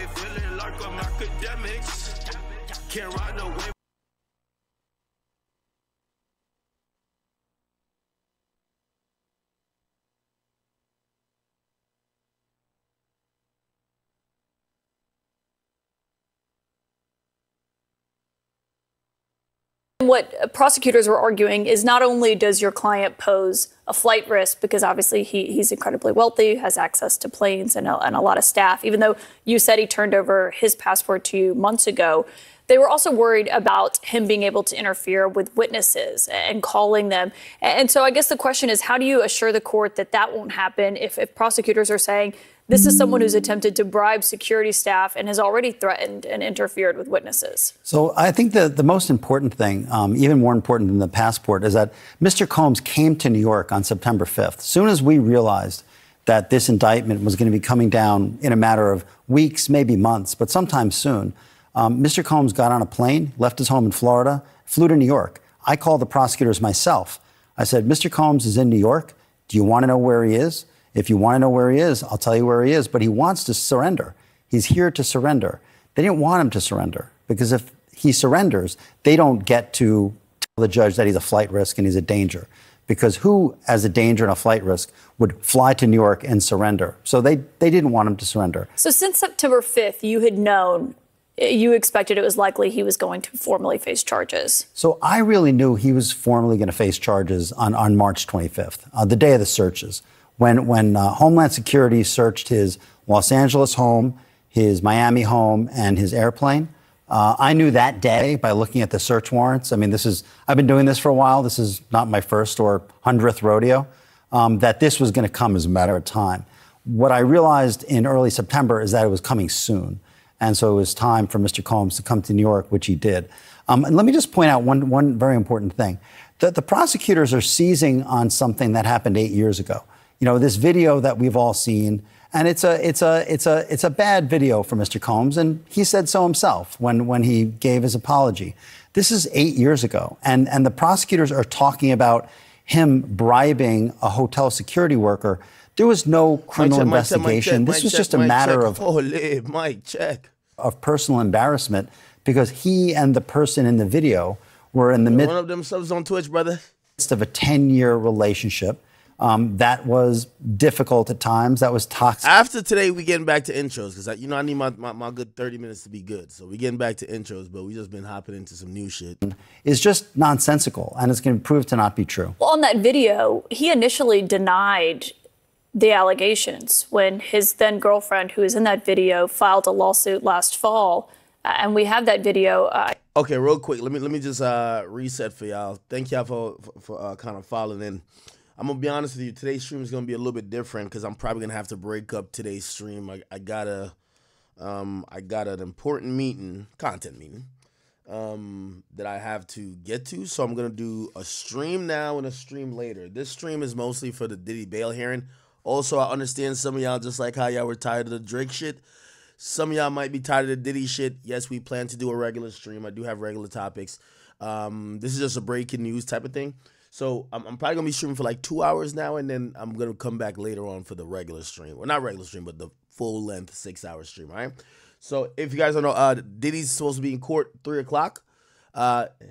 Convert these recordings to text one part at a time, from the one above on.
way, feeling like I'm Akademiks. Can't ride no way. What prosecutors are arguing is not only does your client pose a flight risk, because obviously he's incredibly wealthy, has access to planes and a lot of staff, even though you said he turned over his passport to you months ago, they were also worried about him being able to interfere with witnesses and calling them. And so I guess the question is, how do you assure the court that that won't happen if prosecutors are saying this is someone who's attempted to bribe security staff and has already threatened and interfered with witnesses? So I think the most important thing, even more important than the passport, is that Mr. Combs came to New York on September 5th. As soon as we realized that this indictment was going to be coming down in a matter of weeks, maybe months, but sometime soon, Mr. Combs got on a plane, left his home in Florida, flew to New York. I called the prosecutors myself. I said, Mr. Combs is in New York. Do you want to know where he is? If you want to know where he is, I'll tell you where he is. But he wants to surrender. He's here to surrender. They didn't want him to surrender because if he surrenders, they don't get to tell the judge that he's a flight risk and he's a danger. Because who, as a danger and a flight risk, would fly to New York and surrender? So they didn't want him to surrender. So since September 5th, you had known, you expected it was likely he was going to formally face charges. So I really knew he was formally going to face charges on March 25th, the day of the searches. When Homeland Security searched his Los Angeles home, his Miami home, and his airplane, I knew that day by looking at the search warrants. I mean, I've been doing this for a while. This is not my first or 100th rodeo, that this was going to come as a matter of time. What I realized in early September is that it was coming soon. And so it was time for Mr. Combs to come to New York, which he did. And let me just point out one very important thing. The prosecutors are seizing on something that happened 8 years ago. You know, this video that we've all seen, and it's a bad video for Mr. Combs, and he said so himself when he gave his apology. This is 8 years ago, and the prosecutors are talking about him bribing a hotel security worker. There was no criminal investigation. This was just a matter of personal embarrassment because he and the person in the video were in the midst of themselves on Twitch, brother. Of a 10-year relationship. That was difficult at times. That was toxic. After today, we getting back to intros because I need my good 30 minutes to be good. So we getting back to intros, but we just been hopping into some new shit. It's just nonsensical, and it's going to prove to not be true. Well, on that video, he initially denied the allegations when his then girlfriend, who is in that video, filed a lawsuit last fall, and we have that video. Okay, real quick, let me just reset for y'all. Thank y'all for kind of following in. I'm going to be honest with you. Today's stream is going to be a little bit different because I'm probably going to have to break up today's stream. I got an important content meeting, that I have to get to. So I'm going to do a stream now and a stream later. This stream is mostly for the Diddy bail hearing. Also, I understand some of y'all, just like how y'all were tired of the Drake shit, some of y'all might be tired of the Diddy shit. Yes, we plan to do a regular stream. I do have regular topics. This is just a breaking news type of thing. So I'm probably going to be streaming for like 2 hours now, and then I'm going to come back later on for the regular stream. Well, not regular stream, but the full-length 6-hour stream, all right? So if you guys don't know, Diddy's supposed to be in court 3 o'clock.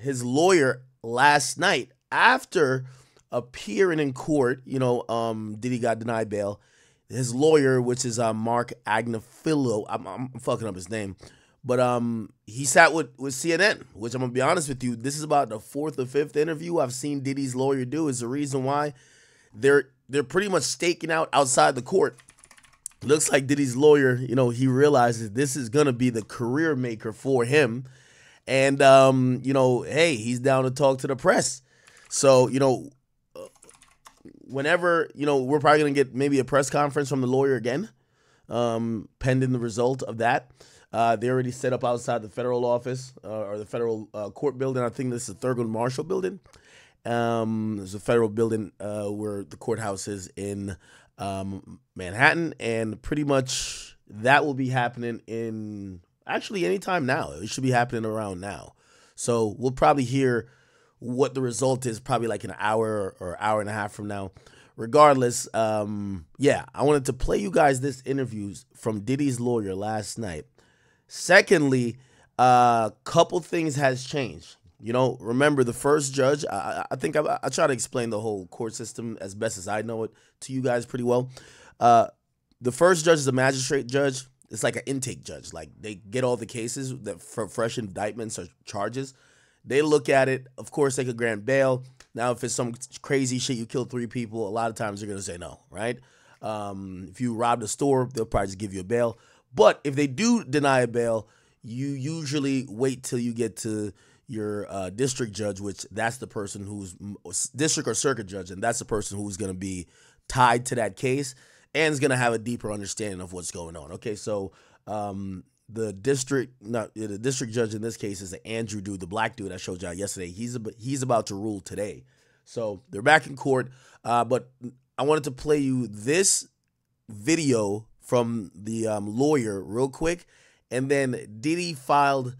His lawyer last night, after appearing in court, Diddy got denied bail. His lawyer, which is Mark Agnafilo, I'm fucking up his name, but he sat with CNN, which I'm going to be honest with you, this is about the 4th or 5th interview I've seen Diddy's lawyer do. Is the reason why they're pretty much staking out outside the court. Looks like Diddy's lawyer, he realizes this is going to be the career maker for him. And, hey, he's down to talk to the press. So, whenever, we're probably going to get maybe a press conference from the lawyer again, pending the result of that. They already set up outside the federal office or the federal court building. I think this is the Thurgood Marshall building. There's a federal building where the courthouse is in Manhattan. And pretty much that will be happening in actually anytime now. It should be happening around now. So we'll probably hear what the result is probably like an hour or hour and a half from now. Regardless, yeah, I wanted to play you guys this interview from Diddy's lawyer last night. Secondly, couple things has changed. You know, remember the first judge, I think I try to explain the whole court system as best as I know it to you guys pretty well. The first judge is a magistrate judge. It's like an intake judge. Like, they get all the cases that for fresh indictments or charges. They look at it. Of course, they could grant bail. Now, if it's some crazy shit, you killed 3 people, a lot of times they're going to say no, right? If you robbed a store, they'll probably just give you a bail. But if they do deny a bail, you usually wait till you get to your district judge, which that's the person who's district or circuit judge, and that's the person who's going to be tied to that case and is going to have a deeper understanding of what's going on. Okay, so the district judge in this case is the Andrew dude, the black dude I showed y'all yesterday. He's about to rule today. So they're back in court, but I wanted to play you this video from the lawyer real quick. And then Diddy filed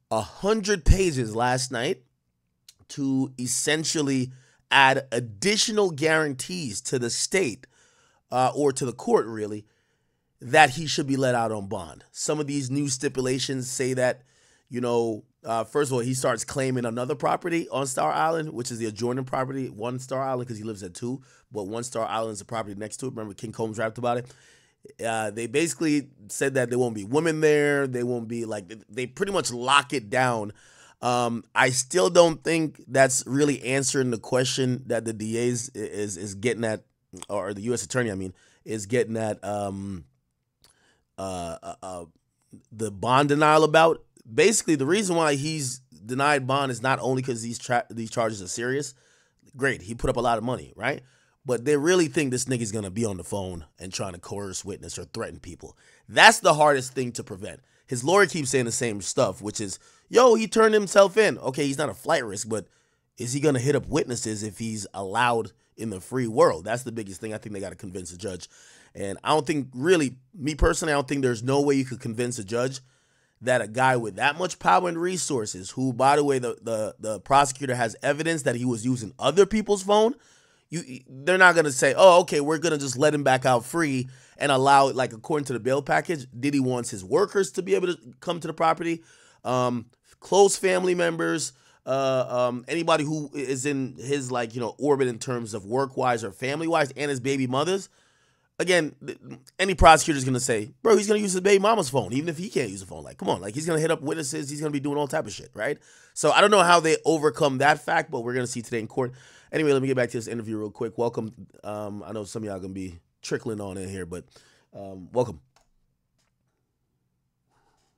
100 pages last night to essentially add additional guarantees to the state or to the court, really, that he should be let out on bond. Some of these new stipulations say that, you know, first of all, he starts claiming another property on Star Island, which is the adjoining property, One Star Island, because he lives at 2, but One Star Island is the property next to it. Remember, King Combs rapped about it. They basically said that there won't be women there. They won't be, like, they pretty much lock it down. I still don't think that's really answering the question that the DA is getting at, or the U.S. attorney, I mean, is getting at the bond denial about. Basically, the reason why he's denied bond is not only because these charges are serious. Great, he put up a lot of money, right? But they really think this nigga's going to be on the phone and trying to coerce witness or threaten people. That's the hardest thing to prevent. His lawyer keeps saying the same stuff, which is, yo, he turned himself in. Okay, he's not a flight risk, but is he going to hit up witnesses if he's allowed in the free world? That's the biggest thing I think they got to convince the judge. And I don't think, really, me personally, I don't think there's no way you could convince a judge that a guy with that much power and resources, who, by the way, the prosecutor has evidence that he was using other people's phone, they're not going to say, oh, okay, we're going to just let him back out free and allow, like, according to the bail package, Diddy wants his workers to be able to come to the property, close family members, anybody who is in his, like, you know, orbit in terms of work-wise or family-wise, and his baby mothers. Again, any prosecutor is going to say, bro, he's going to use his baby mama's phone, even if he can't use the phone. Like, come on, like, he's going to hit up witnesses. He's going to be doing all type of shit, right? So I don't know how they overcome that fact, but we're going to see today in court. Anyway, let me get back to this interview real quick. Welcome. I know some of y'all going to be trickling on in here, but welcome.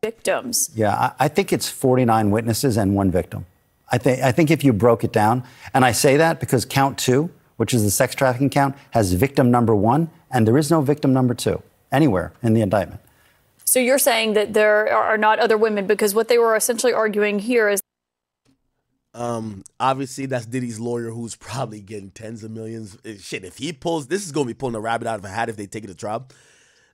Victims. Yeah, I think it's 49 witnesses and 1 victim. I think if you broke it down, and I say that because count 2, which is the sex trafficking count, has victim number 1, and there is no victim number 2 anywhere in the indictment. So you're saying that there are not other women, because what they were essentially arguing here is obviously that's Diddy's lawyer, who's probably getting tens of millions. Shit, if he pulls, this is going to be pulling a rabbit out of a hat if they take it to trial.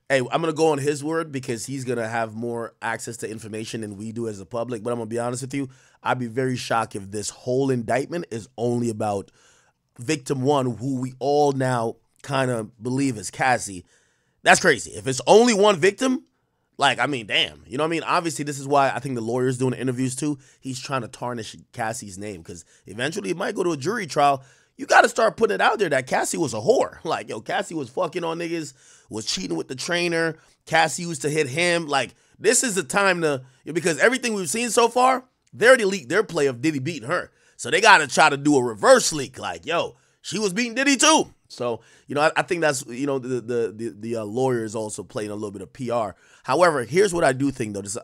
Hey, I'm going to go on his word because he's going to have more access to information than we do as the public. But I'm going to be honest with you, I'd be very shocked if this whole indictment is only about victim 1, who we all now kind of believe is Cassie. That's crazy. If it's only 1 victim, like, I mean, damn. You know what I mean? Obviously, this is why I think the lawyer's doing interviews too. He's trying to tarnish Cassie's name, because eventually it might go to a jury trial. You got to start putting it out there that Cassie was a whore. Like, yo, Cassie was fucking on niggas, was cheating with the trainer. Cassie used to hit him. Like, this is the time to, because everything we've seen so far, they already leaked their play of Diddy beating her. So they got to try to do a reverse leak. Like, yo, she was beating Diddy too. So, you know, I think that's, you know, the lawyer is also playing a little bit of PR. However, here's what I do think, though, this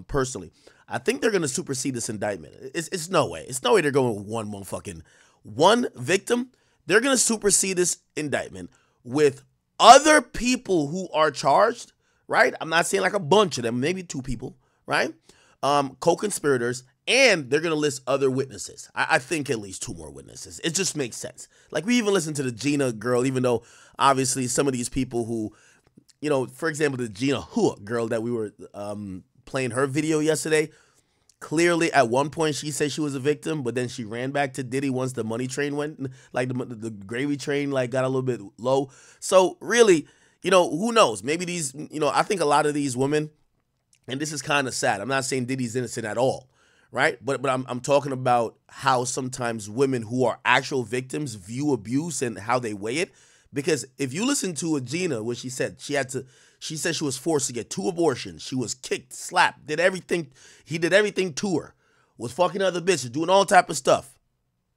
personally. I think they're going to supersede this indictment. It's no way. It's no way they're going with one victim. They're going to supersede this indictment with other people who are charged, right? I'm not saying like a bunch of them, maybe 2 people, right? Co-conspirators, and they're going to list other witnesses. I think at least 2 more witnesses. It just makes sense. Like, we even listened to the Gina girl, even though obviously some of these people who, you know, for example, the Gina Hua girl that we were playing her video yesterday, clearly at one point she said she was a victim, but then she ran back to Diddy once the money train went, like the gravy train, like, got a little bit low. So really, you know, who knows? Maybe these, you know, I think a lot of these women, and this is kind of sad. I'm not saying Diddy's innocent at all, right? But I'm talking about how sometimes women who are actual victims view abuse and how they weigh it. Because if you listen to Agena, what she said she was forced to get 2 abortions. She was kicked, slapped, did everything. He did everything to her. Was fucking other bitches, doing all type of stuff.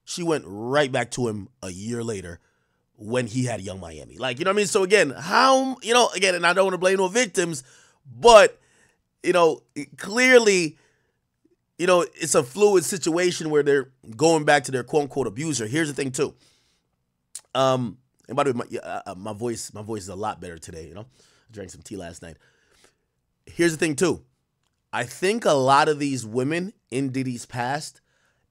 She went right back to him a year later when he had Young Miami. Like, you know what I mean? So again, how, you know, again, and I don't want to blame no victims, but, you know, clearly, you know, it's a fluid situation where they're going back to their quote unquote abuser. Here's the thing too. And by the way, my voice is a lot better today, you know? I drank some tea last night. Here's the thing too. I think a lot of these women in Diddy's past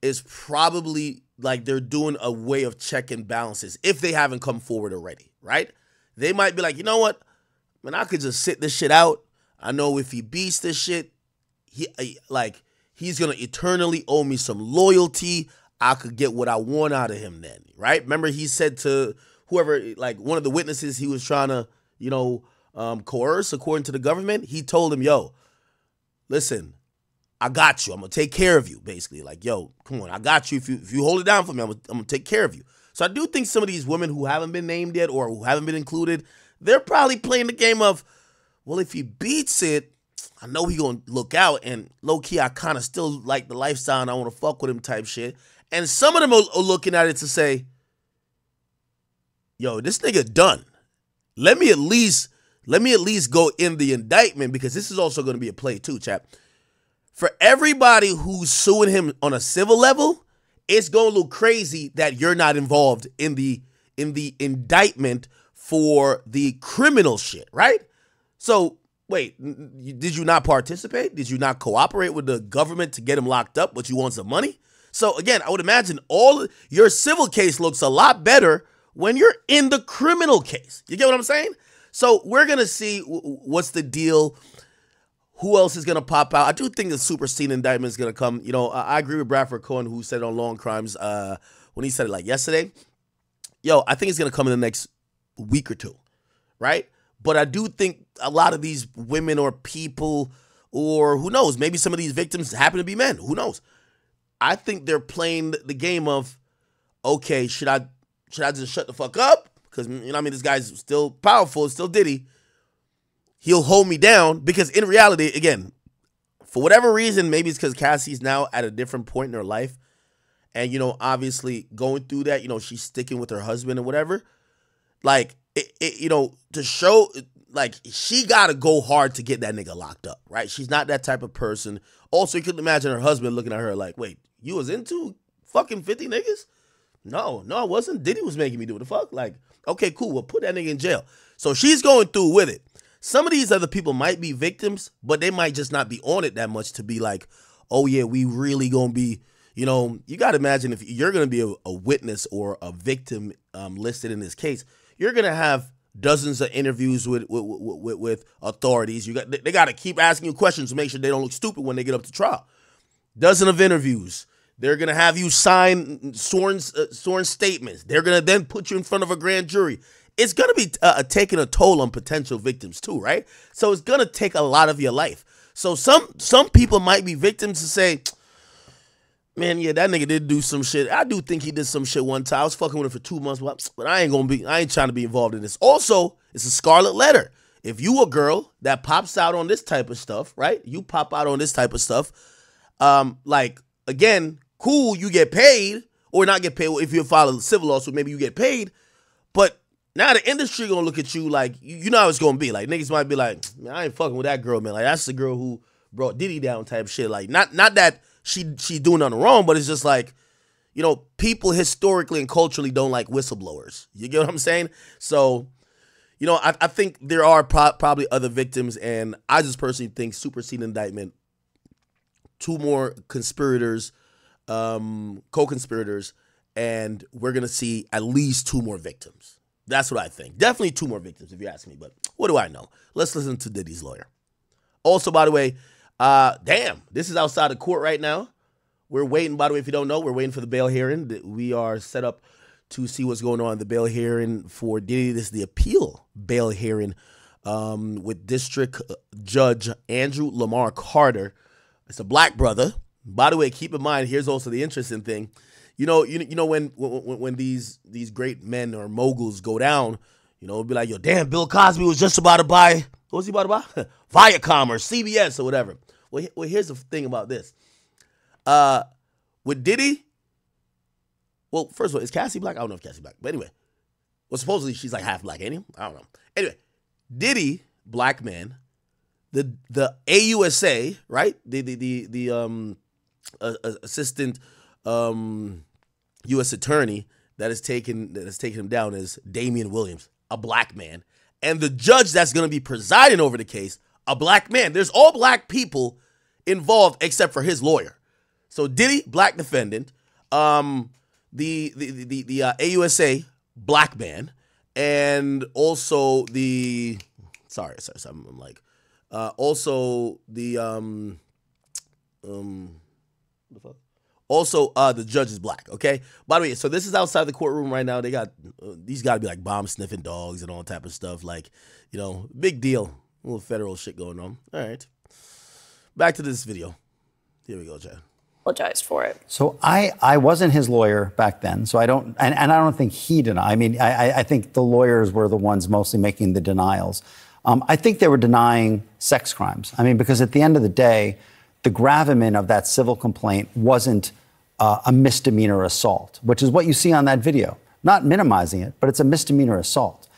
is probably like they're doing a way of check and balances if they haven't come forward already, right? They might be like, you know what? Man, I could just sit this shit out. I know if he beats this shit, he's going to eternally owe me some loyalty. I could get what I want out of him then, right? Remember he said to whoever, like one of the witnesses he was trying to, you know, coerce according to the government, he told him, yo, listen, I got you. I'm going to take care of you, basically. Like, yo, come on, I got you. If you hold it down for me, I'm going to take care of you. So I do think some of these women who haven't been named yet or who haven't been included, they're probably playing the game of, well, if he beats it, I know he going to look out. And low-key, I kind of still like the lifestyle and I want to fuck with him type shit. And some of them are looking at it to say, yo, this nigga done. Let me at least go in the indictment because this is also going to be a play too, chap. For everybody who's suing him on a civil level, it's going to look crazy that you're not involved in the indictment for the criminal shit, right? So, wait, did you not participate? Did you not cooperate with the government to get him locked up, but you want some money? So, again, I would imagine your civil case looks a lot better when you're in the criminal case. You get what I'm saying? So, we're going to see what's the deal. Who else is going to pop out? I do think the superseding indictment is going to come. You know, I agree with Bradford Cohen, who said it on Long Crimes when he said it like yesterday. Yo, I think it's going to come in the next week or two, right? But I do think a lot of these women or people, or who knows, maybe some of these victims happen to be men. Who knows? I think they're playing the game of, okay, should I just shut the fuck up? Because, you know what I mean, this guy's still powerful, still Diddy. He'll hold me down because in reality, again, for whatever reason, maybe it's because Cassie's now at a different point in her life. And, you know, obviously going through that, you know, she's sticking with her husband and whatever. Like, you know, to show, like, she got to go hard to get that nigga locked up, right? She's not that type of person. Also, you could imagine her husband looking at her like, wait, you was into fucking 50 niggas? No, I wasn't. Diddy was making me do the fuck. Like, okay, cool. Well, put that nigga in jail. So she's going through with it. Some of these other people might be victims, but they might just not be on it that much to be like, oh, yeah, we really going to be, you know, you got to imagine if you're going to be a witness or a victim listed in this case, you're going to have dozens of interviews with authorities. They got to keep asking you questions to make sure they don't look stupid when they get up to trial. Dozen of interviews. They're going to have you sign sworn statements. They're going to then put you in front of a grand jury. It's going to be taking a toll on potential victims too, right? So it's going to take a lot of your life. So some people might be victims to say, man, yeah, that nigga did do some shit. I do think he did some shit one time. I was fucking with him for 2 months, but I ain't trying to be involved in this. Also, it's a scarlet letter. If you a girl that pops out on this type of stuff, right? You pop out on this type of stuff. Like, again, cool, you get paid or not get paid. If you file a civil lawsuit, maybe you get paid. But now the industry gonna look at you like, you know how it's gonna be. Like, niggas might be like, man, I ain't fucking with that girl, man. Like, that's the girl who brought Diddy down type shit. Like, not that she doing nothing wrong, but it's just like, you know, people historically and culturally don't like whistleblowers. You get what I'm saying? So, you know, I think there are probably other victims, and I just personally think superseding indictment, 2 more conspirators, co-conspirators, and we're going to see at least 2 more victims. That's what I think. Definitely 2 more victims, if you ask me, but what do I know? Let's listen to Diddy's lawyer. Also, by the way, damn, this is outside of court right now. We're waiting, by the way, if you don't know, we're waiting for the bail hearing. We are set up to see what's going on in the bail hearing for Diddy. This is the appeal bail hearing with District Judge Andrew Lamar Carter. It's a black brother. By the way, keep in mind, here's also the interesting thing. You know when these great men or moguls go down, it'll be like, yo, damn, Bill Cosby was just about to buy, what was he about to buy? Viacom or CBS or whatever. Well, here's the thing about this. With Diddy, well, first of all, is Cassie black? I don't know if Cassie black. But anyway, well, supposedly she's like half black, ain't he? I don't know. Anyway, Diddy, black man, the AUSA, right? The assistant U.S. attorney that has taken him down is Damian Williams, a black man. And the judge that's going to be presiding over the case, a black man. There's all black people involved except for his lawyer. So Diddy, black defendant, the AUSA, black man, and also the the judge is black. Okay. By the way, so this is outside the courtroom right now. They got these got to be like bomb sniffing dogs and all type of stuff. Like, big deal. A little federal shit going on. All right. Back to this video. Here we go, Chad. Apologize for it. So I wasn't his lawyer back then, so I don't, and I don't think he denied. I mean, I think the lawyers were the ones mostly making the denials. I think they were denying sex crimes. I mean, because at the end of the day, the gravamen of that civil complaint wasn't a misdemeanor assault, which is what you see on that video. Not minimizing it, but it's a misdemeanor assault.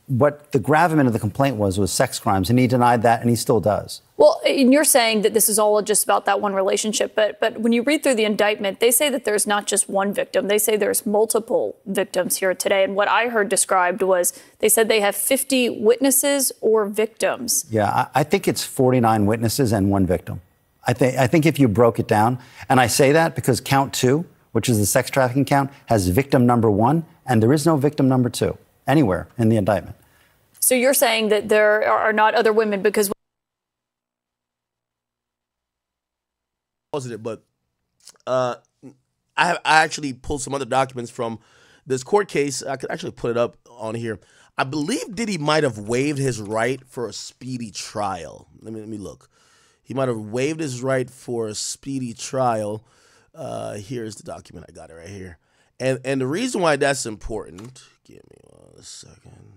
What the gravamen of the complaint was sex crimes, and he denied that, and he still does. Well, and you're saying that this is all just about that one relationship, but when you read through the indictment, they say that there's not just one victim. They say there's multiple victims here today. And what I heard described was they said they have 50 witnesses or victims. Yeah, I think it's 49 witnesses and one victim. I think if you broke it down, and I say that because count 2, which is the sex trafficking count, has victim number 1, and there is no victim number 2 anywhere in the indictment. So you're saying that there are not other women because... Positive, but I actually pulled some other documents from this court case. I could actually put it up on here. I believe Diddy might have waived his right for a speedy trial. Let me look. He might have waived his right for a speedy trial. Here's the document. I got it right here. And the reason why that's important, give me 1 second.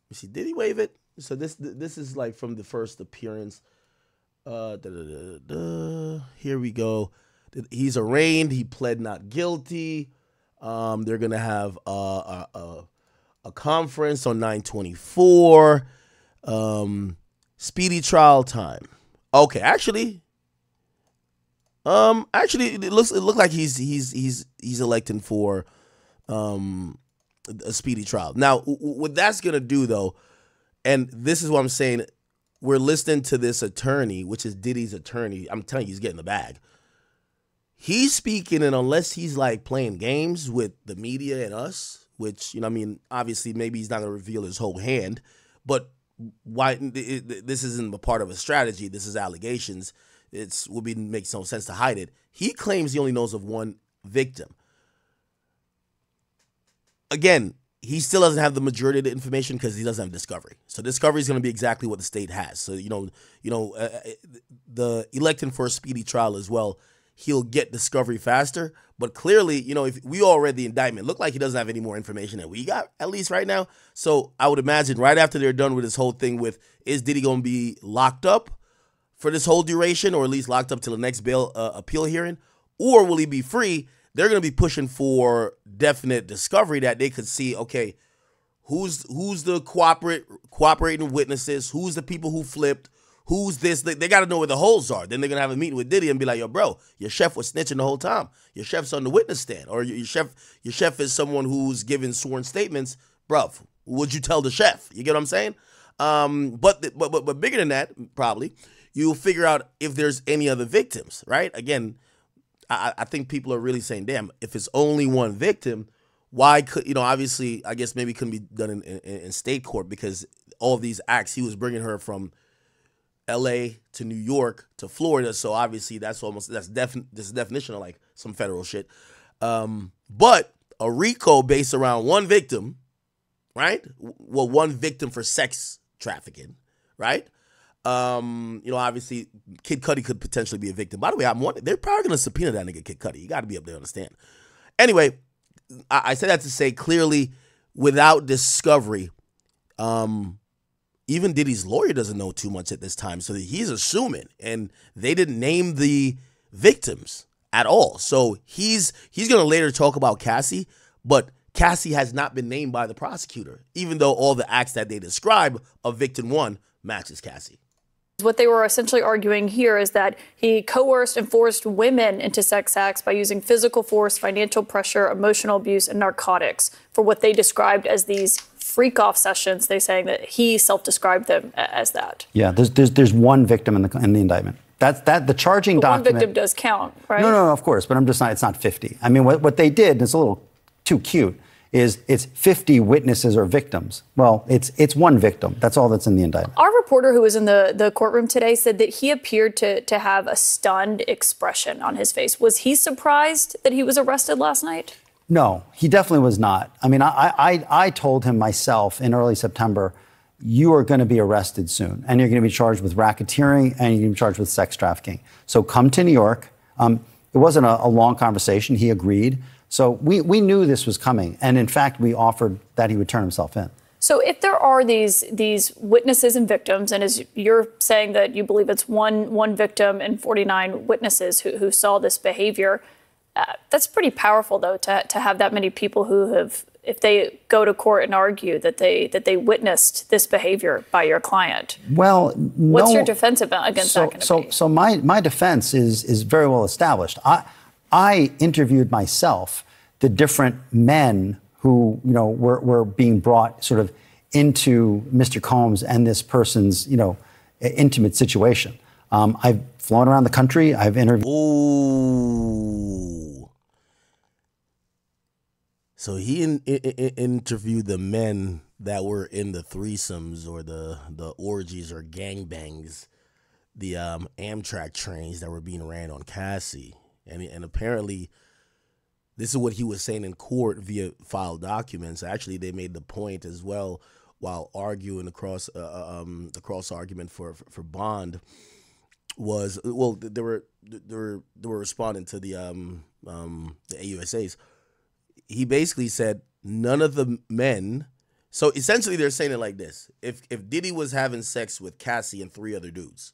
You see, did he waive it? So this is like from the first appearance. Here we go. He's arraigned. He pled not guilty. They're gonna have a conference on 9/24. Speedy trial time. Okay, actually, it looks like he's electing for a speedy trial. Now, what that's gonna do though, and this is what I'm saying. We're listening to this attorney, which is Diddy's attorney. I'm telling you, he's getting the bag. He's speaking, and unless he's like playing games with the media and us, which, obviously maybe he's not going to reveal his whole hand, but why this isn't a part of a strategy. This is allegations. Makes no sense to hide it. He claims he only knows of one victim. Again, he still doesn't have the majority of the information because he doesn't have discovery. So discovery is going to be exactly what the state has. So, the electing for a speedy trial as well, he'll get discovery faster. But clearly, if we all read the indictment, look like he doesn't have any more information than we got, at least right now. So I would imagine right after they're done with this whole thing with, is Diddy going to be locked up for this whole duration, or at least locked up till the next bail appeal hearing, or will he be free? They're going to be pushing for definite discovery that they could see, okay, who's the cooperating witnesses, who's the people who flipped, who's this. They got to know where the holes are. Then they're going to have a meeting with Diddy and be like, yo, bro, your chef was snitching the whole time. Your chef's on the witness stand. Or your chef is someone who's giving sworn statements. Bruv, would you tell the chef? You get what I'm saying? But bigger than that, probably, you'll figure out if there's any other victims, right? Again, I think people are really saying, damn, if it's only one victim, why could, obviously, I guess maybe it couldn't be done in state court because all of these acts, he was bringing her from L.A. to New York to Florida. So obviously that's this definition of like some federal shit. But a RICO based around one victim, right? Well, one victim for sex trafficking, right? Obviously, Kid Cudi could potentially be a victim. By the way, they're probably going to subpoena that nigga Kid Cudi. You got to be up there to understand. Anyway, I said that to say clearly, without discovery, even Diddy's lawyer doesn't know too much at this time, so he's assuming, and they didn't name the victims at all. So he's going to later talk about Cassie, but Cassie has not been named by the prosecutor, even though all the acts that they describe of victim one matches Cassie. What they were essentially arguing here is that he coerced and forced women into sex acts by using physical force, financial pressure, emotional abuse, and narcotics for what they described as these freak-off sessions. They're saying that he self-described them as that. Yeah, there's one victim in the indictment. That the charging document. One victim does count, right? No, of course, but it's not 50. I mean, what they did, and it's a little too cute, is it's 50 witnesses or victims. Well, it's one victim. That's all that's in the indictment. Our reporter who was in the courtroom today said that he appeared to have a stunned expression on his face. Was he surprised that he was arrested last night? No, he definitely was not. I mean, I told him myself in early September, you are going to be arrested soon, and you're going to be charged with racketeering, and you're going to be charged with sex trafficking. So come to New York. It wasn't a long conversation. He agreed. So we knew this was coming. And in fact, we offered that he would turn himself in. So if there are these witnesses and victims, and as you're saying that you believe it's one victim and 49 witnesses who saw this behavior, that's pretty powerful, though, to have that many people who have, if they go to court and argue that they witnessed this behavior by your client. Well, what's your defense against that kind of So my defense is very well established. I interviewed myself the different men who were being brought sort of into Mr. Combs and this person's intimate situation. I've flown around the country. I've interviewed. Ooh. So he interviewed the men that were in the threesomes or the orgies or gangbangs, the Amtrak trains that were being ran on Cassie. And apparently, this is what he was saying in court via filed documents. Actually, they made the point as well while arguing the cross argument for bond. They were responding to the AUSAs. He basically said none of the men. So essentially, they're saying it like this: if Diddy was having sex with Cassie and 3 other dudes,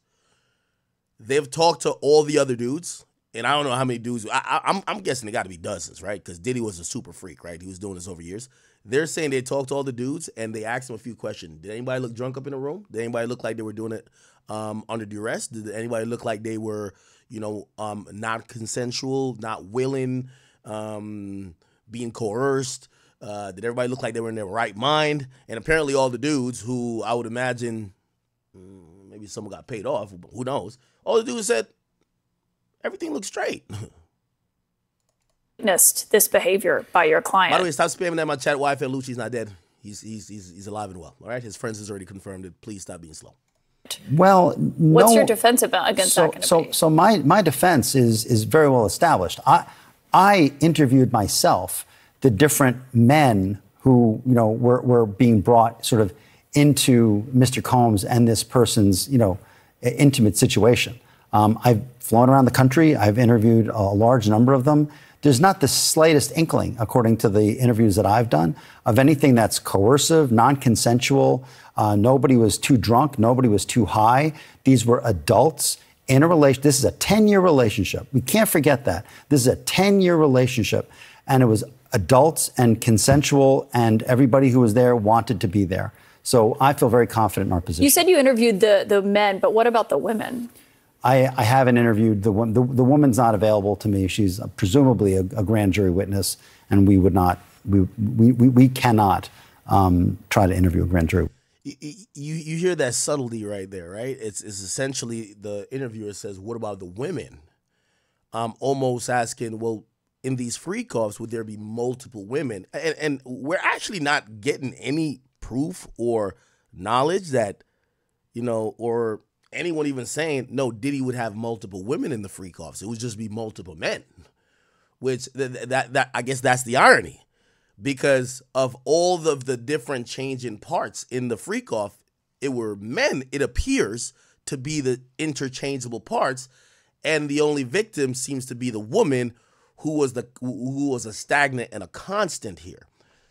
they've talked to all the other dudes. And I don't know how many dudes. I'm guessing it got to be dozens, right? Because Diddy was a super freak, right? He was doing this over years. They're saying they talked to all the dudes and they asked them a few questions. Did anybody look drunk up in the room? Did anybody look like they were doing it under duress? Did anybody look like they were, not consensual, not willing, being coerced? Did everybody look like they were in their right mind? And apparently all the dudes who I would imagine maybe someone got paid off, who knows? All the dudes said, everything looks straight. Witnessed this behavior by your client. By the way, stop spamming that in my chat. YFL Lucci's not dead. He's alive and well. All right, his friends has already confirmed it. Please stop being slow. Well, what's your defense against that kind of So my defense is very well established. I interviewed myself the different men who were being brought sort of into Mr. Combs and this person's intimate situation. I've flown around the country. I've interviewed a large number of them. There's not the slightest inkling, according to the interviews that I've done, of anything that's coercive, non-consensual. Nobody was too drunk. Nobody was too high. These were adults in a relationship. This is a 10-year relationship. We can't forget that. This is a 10-year relationship. And it was adults and consensual, and everybody who was there wanted to be there. So I feel very confident in our position. You said you interviewed the men, but what about the women? I haven't interviewed the woman. The woman's not available to me. She's presumably a grand jury witness, and we would not. We cannot try to interview a grand jury. You hear that subtlety right there, right? It's essentially the interviewer says, "What about the women?" Almost asking, "Well, in these freak-offs, would there be multiple women?" And we're actually not getting any proof or knowledge that or anyone even saying, no, Diddy would have multiple women in the freak-offs. It would just be multiple men, which that I guess that's the irony. because of all of the different changing parts in the freak off. It were men, it appears, to be the interchangeable parts, and the only victim seems to be the woman who was a stagnant and a constant here.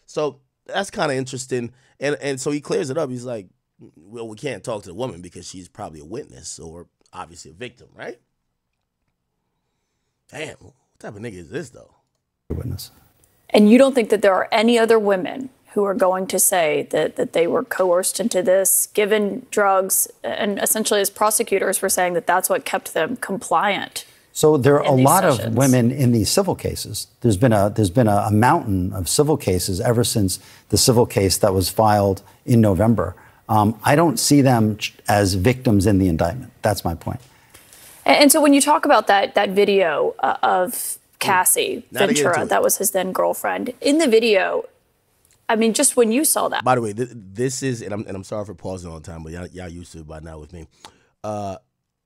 So that's kind of interesting. And so he clears it up. He's like, well, we can't talk to the woman because she's probably a witness or obviously a victim, right? Damn, what type of nigga is this, though? Witness. And you don't think that there are any other women who are going to say that they were coerced into this, given drugs, and essentially as prosecutors were saying that that's what kept them compliant? So there are a lot sessions. of women in these civil cases. There's been a mountain of civil cases ever since the civil case that was filed in November. I don't see them as victims in the indictment. That's my point. And so when you talk about that video of Cassie Ventura, that was his then girlfriend, in the video, I mean, just when you saw that. By the way, this is, and I'm sorry for pausing all the time, but y'all used to it by now with me.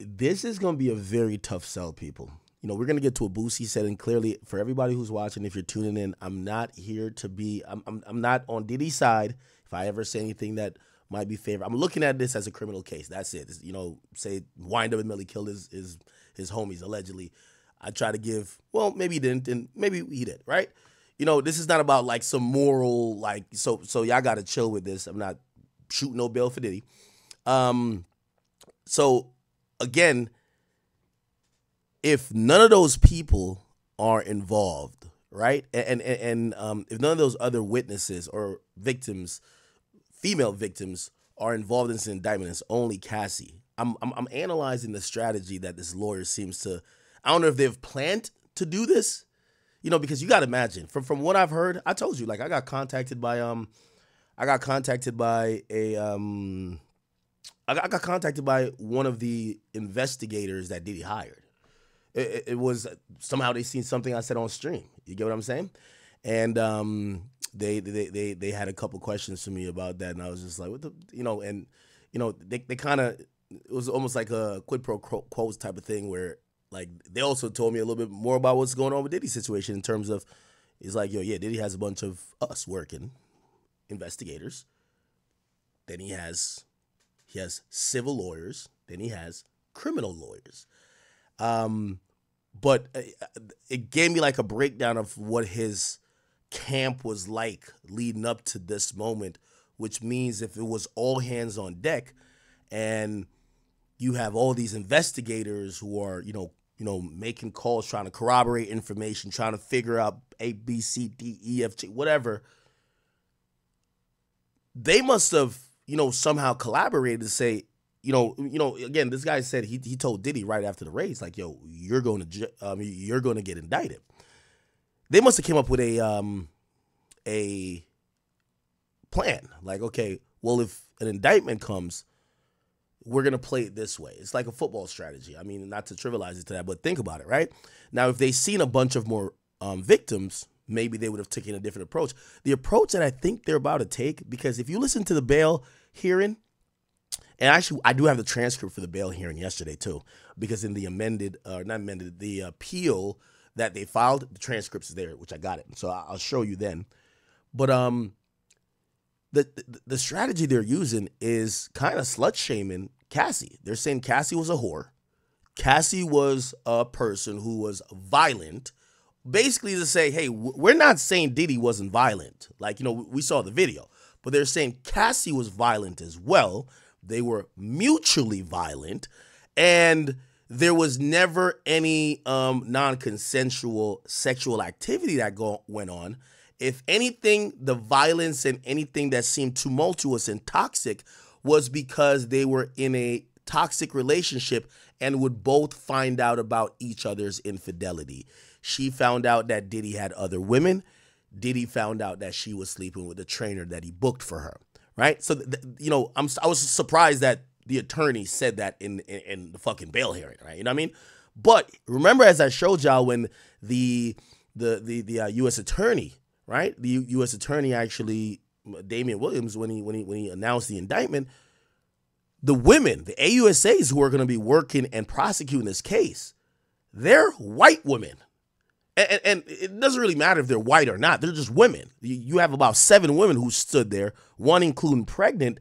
This is going to be a very tough sell, people. You know, we're going to get to a Boosie setting. Clearly, for everybody who's watching, if you're tuning in, I'm not here to be, I'm not on Diddy's side. If I ever say anything that might be favored, I'm looking at this as a criminal case. That's it. It's, you know, say wind up and Millie killed his homies, allegedly. I try to give, well, maybe he didn't, and maybe he did, right? You know, this is not about like some moral, like, so y'all got to chill with this. I'm not shooting no bail for Diddy. So, again, if none of those people are involved, right, and if none of those other witnesses or victims, female victims, are involved in this indictment, it's only Cassie. I'm analyzing the strategy that this lawyer seems to. I don't know if they've planned to do this, you know, because you got to imagine from what I've heard. I told you, like, I got contacted by one of the investigators that Diddy hired. It was somehow they seen something I said on stream. You get what I'm saying? And they had a couple questions for me about that, and I was just like, what the, you know, and you know, they kind of, it was almost like a quid pro quo type of thing where, like, they also told me a little bit more about what's going on with Diddy's situation in terms of, it's like, yo, yeah, Diddy has a bunch of us working investigators. Then he has civil lawyers. Then he has criminal lawyers. But it gave me like a breakdown of what his camp was like leading up to this moment, which means if it was all hands on deck and you have all these investigators who are, you know, making calls, trying to corroborate information, trying to figure out A, B, C, D, E, F, G, whatever, they must have, you know, somehow collaborated to say, you know, again, this guy said he told Diddy right after the race, like, yo, you're going to get indicted. They must have came up with a plan. Like, okay, well, if an indictment comes, we're going to play it this way. It's like a football strategy. I mean, not to trivialize it to that, but think about it, right? Now, if they seen a bunch of more victims, maybe they would have taken a different approach. The approach that I think they're about to take, because if you listen to the bail hearing, and actually, I do have the transcript for the bail hearing yesterday, too, because in the the appeal that they filed, the transcripts is there, which I got it. So I'll show you then. But the strategy they're using is kind of slut-shaming Cassie. They're saying Cassie was a whore. Cassie was a person who was violent. Basically to say, hey, we're not saying Diddy wasn't violent. Like, you know, we saw the video. But they're saying Cassie was violent as well. They were mutually violent, and there was never any non-consensual sexual activity that went on. If anything, the violence and anything that seemed tumultuous and toxic was because they were in a toxic relationship and would both find out about each other's infidelity. She found out that Diddy had other women. Diddy found out that she was sleeping with the trainer that he booked for her. Right, so you know, I was surprised that the attorney said that in the fucking bail hearing, right? You know what I mean? But remember, as I showed y'all, when the U.S. attorney, right, the U.S. attorney actually, Damian Williams, when he announced the indictment, the women, the AUSAs who are going to be working and prosecuting this case, they're white women, And it doesn't really matter if they're white or not. They're just women. You have about 7 women who stood there, one including pregnant.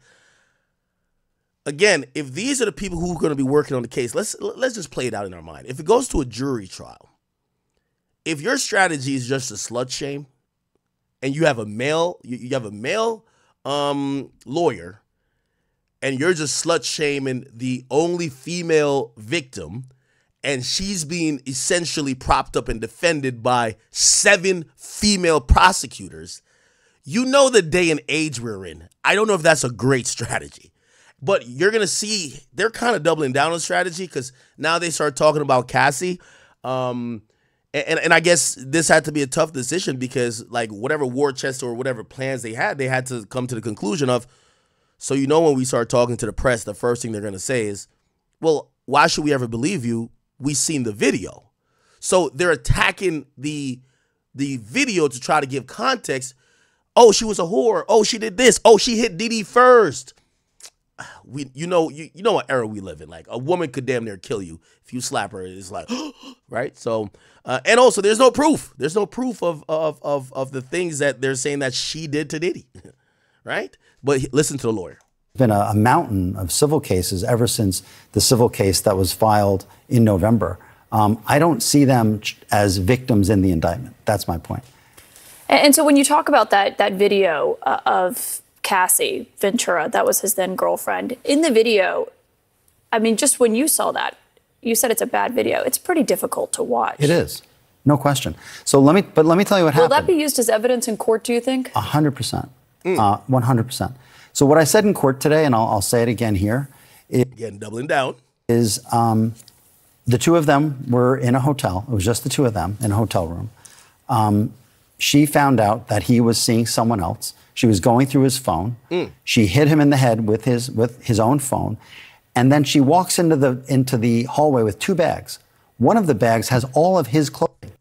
Again, if these are the people who are going to be working on the case, let's just play it out in our mind. If it goes to a jury trial, if your strategy is just to slut shame, and you have a male, lawyer, and you're just slut shaming the only female victim, and she's being essentially propped up and defended by 7 female prosecutors, you know the day and age we're in. I don't know if that's a great strategy, but you're going to see they're kind of doubling down on strategy because now they start talking about Cassie. And I guess this had to be a tough decision because like whatever war chest or whatever plans they had to come to the conclusion of, so when we start talking to the press, the first thing they're going to say is, well, why should we ever believe you? We seen the video. So they're attacking the video to try to give context. Oh, she was a whore. Oh, she did this. Oh, she hit Diddy first. You know what era we live in. Like a woman could damn near kill you if you slap her. It's like, right? So, and also there's no proof. There's no proof of the things that they're saying that she did to Diddy, right? But listen to the lawyer. Been a mountain of civil cases ever since the civil case that was filed in November. I don't see them as victims in the indictment. That's my point. And so when you talk about that video of Cassie Ventura, that was his then girlfriend, in the video, I mean, just when you saw that, you said it's a bad video. It's pretty difficult to watch. It is, no question. So let me tell you what happened. Will that be used as evidence in court, do you think? 100%, 100%. So what I said in court today, and I'll say it again here, again, doubling down, is the two of them were in a hotel. It was just the two of them in a hotel room. She found out that he was seeing someone else. She was going through his phone. She hit him in the head with his own phone. And then she walks into the hallway with 2 bags. One of the bags has all of his clothing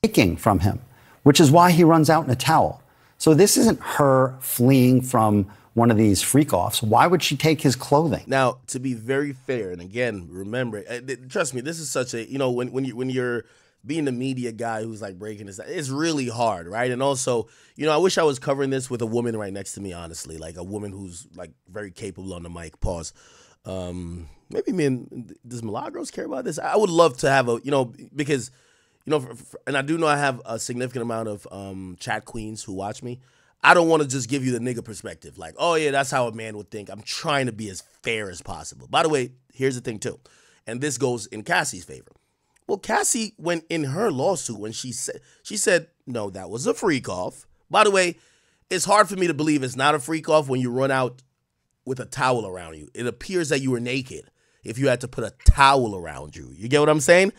taken from him, which is why he runs out in a towel. So this isn't her fleeing from one of these freak-offs. Why would she take his clothing? Now, to be very fair, and again, remember, trust me, this is such a, when you're being the media guy who's like breaking this, it's really hard, right? And also, I wish I was covering this with a woman right next to me, honestly, like a woman who's like very capable on the mic. Pause. Maybe does Milagros care about this? I would love to have because and I do know I have a significant amount of chat queens who watch me. I don't want to just give you the nigga perspective. Like, oh, yeah, that's how a man would think. I'm trying to be as fair as possible. By the way, here's the thing, too. And this goes in Cassie's favor. Well, Cassie, when in her lawsuit, when she said, no, that was a freak off. By the way, it's hard for me to believe it's not a freak off when you run out with a towel around you. It appears that you were naked if you had to put a towel around you. You get what I'm saying?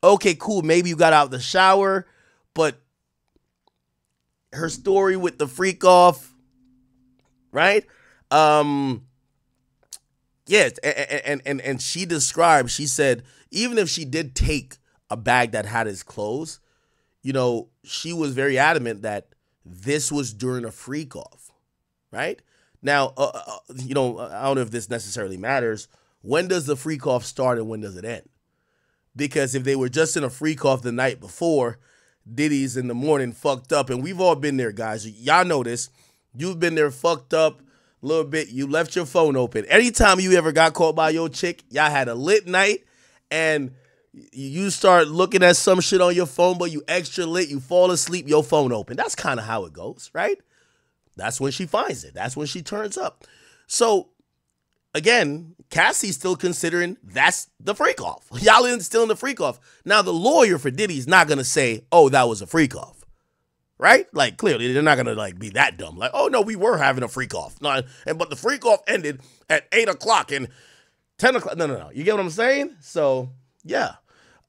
Okay, cool. Maybe you got out the shower, but her story with the freak off, right? Yeah, and she described, she said, even if she did take a bag that had his clothes, she was very adamant that this was during a freak off, right? Now, I don't know if this necessarily matters. When does the freak off start and when does it end? Because if they were just in a freak off the night before, Diddy's in the morning fucked up, and we've all been there, guys. Y'all know this. You've been there fucked up a little bit. You left your phone open. Anytime you ever got caught by your chick, y'all had a lit night, and you start looking at some shit on your phone, but you extra lit, you fall asleep, your phone open. That's kind of how it goes, right? That's when she finds it. That's when she turns up. So, again, Cassie's still considering that's the freak off. Y'all still in the freak off. Now, the lawyer for Diddy's not going to say, oh, that was a freak off. Right? Like, clearly, they're not going to, like, be that dumb. Like, oh, no, we were having a freak off. No, but the freak off ended at 8 o'clock and 10 o'clock. No. You get what I'm saying? So, yeah.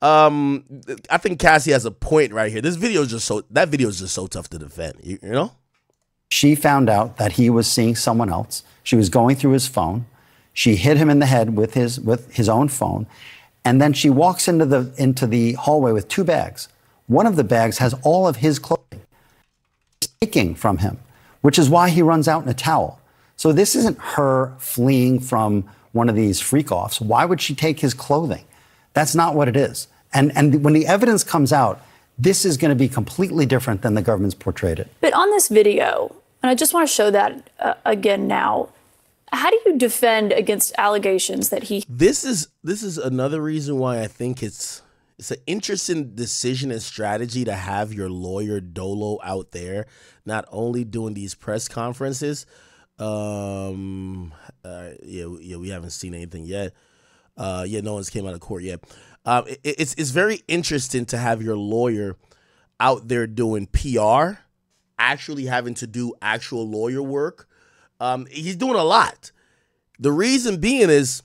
I think Cassie has a point right here. That video is just so tough to defend. You know? She found out that he was seeing someone else. She was going through his phone. She hit him in the head with his own phone. And then she walks into the hallway with 2 bags. One of the bags has all of his clothing taken from him, which is why he runs out in a towel. So this isn't her fleeing from one of these freak-offs. Why would she take his clothing? That's not what it is. And when the evidence comes out, This is going to be completely different than the government's portrayed it. But on this video, and I just want to show that again now, how do you defend against allegations that he... This is another reason why I think it's an interesting decision and strategy to have your lawyer Dolo out there, not only doing these press conferences. Yeah, we haven't seen anything yet. No one's came out of court yet. It's very interesting to have your lawyer out there doing PR, actually having to do actual lawyer work. He's doing a lot. The reason being is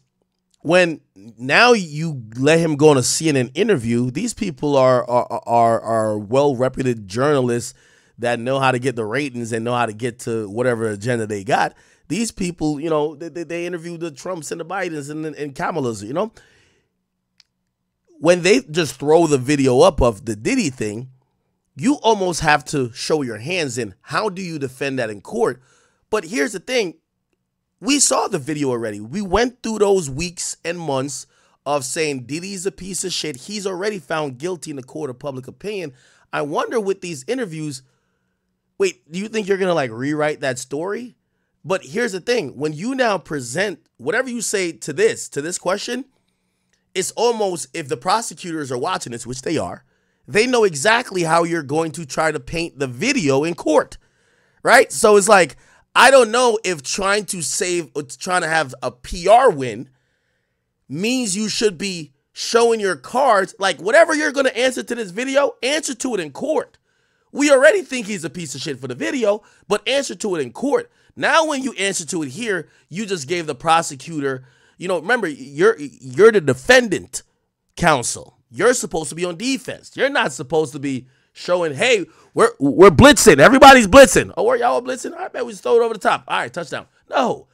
when now you let him go on a CNN interview, these people are well-reputed journalists that know how to get the ratings and know how to get to whatever agenda they got. These people, you know, they interview the Trumps and the Bidens and Kamalas, you know. When they just throw the video up of the Diddy thing, you almost have to show your hands in. How do you defend that in court? But here's the thing. We saw the video already. We went through those weeks and months of saying Diddy's a piece of shit. He's already found guilty in the court of public opinion. I wonder with these interviews, wait, do you think you're going to like rewrite that story? But here's the thing. When you now present whatever you say to this question, it's almost, if the prosecutors are watching this, which they are, they know exactly how you're going to try to paint the video in court, right? So it's like, I don't know if trying to have a PR win means you should be showing your cards. Like, whatever you're going to answer to this video, answer to it in court. We already think he's a piece of shit for the video, but answer to it in court. Now, when you answer to it here, you just gave the prosecutor, you know, remember, you're the defendant counsel. You're supposed to be on defense. You're not supposed to be showing, hey, we're blitzing. Everybody's blitzing. Oh, are y'all blitzing? I bet we just throw it over the top. All right, touchdown. No,